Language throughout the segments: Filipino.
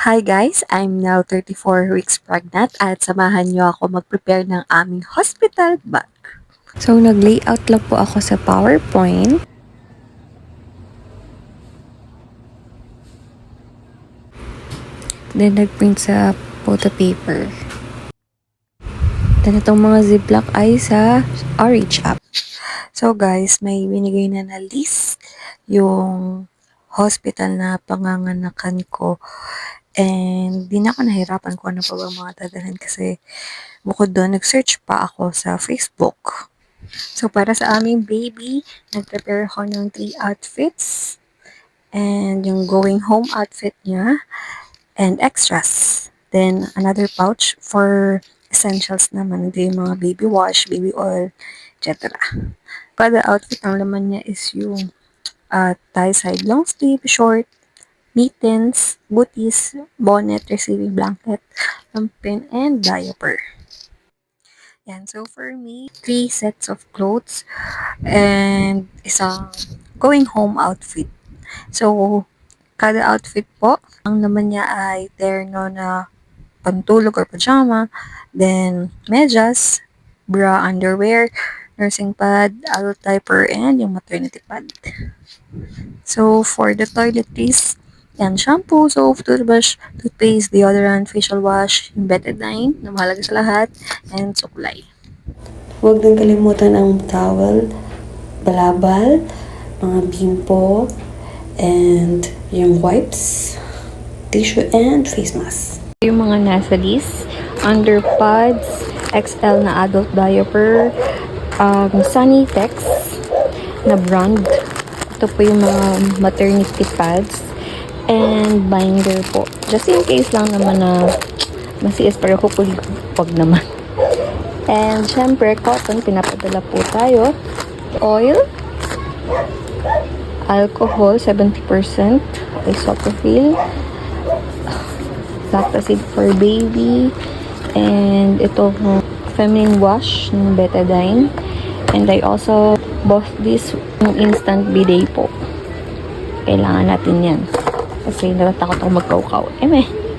Hi guys, I'm now 34 weeks pregnant at samahan niyo ako mag-prepare ng aming hospital bag. So, nag-layout lang po ako sa PowerPoint. Then, nag-print sa photo paper. Then, itong mga ziplock ay sa RH app. So guys, may binigay na list yung hospital na panganganakan ko. And di na ako nahirapan kung ano pa ba mga dadalhin kasi bukod doon, nag-search pa ako sa Facebook. So, para sa aming baby, nag-prepare ako ng 3 outfits. And yung going home outfit niya and extras. Then, another pouch for essentials naman. Hindi yung mga baby wash, baby oil, etc. Kada outfit, ang laman niya is yung tie side long sleeve, short, mittens, booties, bonnet, receiving blanket, lampin, and diaper. Yan. So, for me, 3 sets of clothes and isang going home outfit. So, kada outfit po, ang naman niya ay terno na pantulog or pajama, then medyas, bra, underwear, nursing pad, adult diaper, and yung maternity pad. So, for the toiletries, yan, shampoo, soap, toothbrush, toothpaste, deodorant, facial wash, yung betadine, na mahalaga sa lahat, and suklay. Huwag din kalimutan ang towel, balabal, mga bimpo, and yung wipes, tissue, and face mask. Yung mga nasa list, underpads, XL na adult diaper, Sunnytex na brand. Ito po yung mga maternity pads and binder po. Just in case lang naman na masiis, pero hopefully wag naman. And syempre, cotton, pinapadala po tayo. Oil, alcohol, 70%, isopropyl, lactacid for baby, and ito feminine wash ng betadine. And I also bought this yung instant bidet po. Kailangan natin yan. Kasi natatakot ako magkaukaw.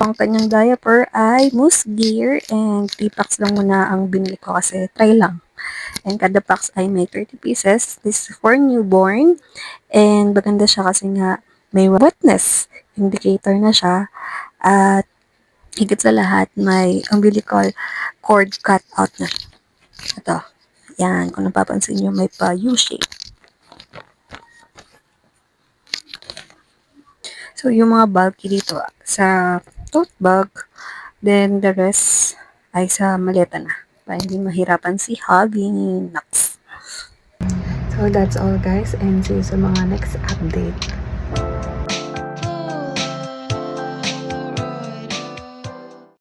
Ang kanyang diaper ay Moose Gear and 3 packs lang muna ang binili ko kasi try lang. And kada packs ay may 30 pieces. This is for newborn. And maganda siya kasi nga may wetness indicator na siya. At higit sa lahat, may umbilical cord cut out na. Ito. Yan, kung napapansin nyo, may pa U-shape. So, yung mga bulky dito sa tote bag, then the rest ay sa maleta na. Para hindi mahirapan si Hubby. Naks. So, that's all guys, and see you sa mga next update.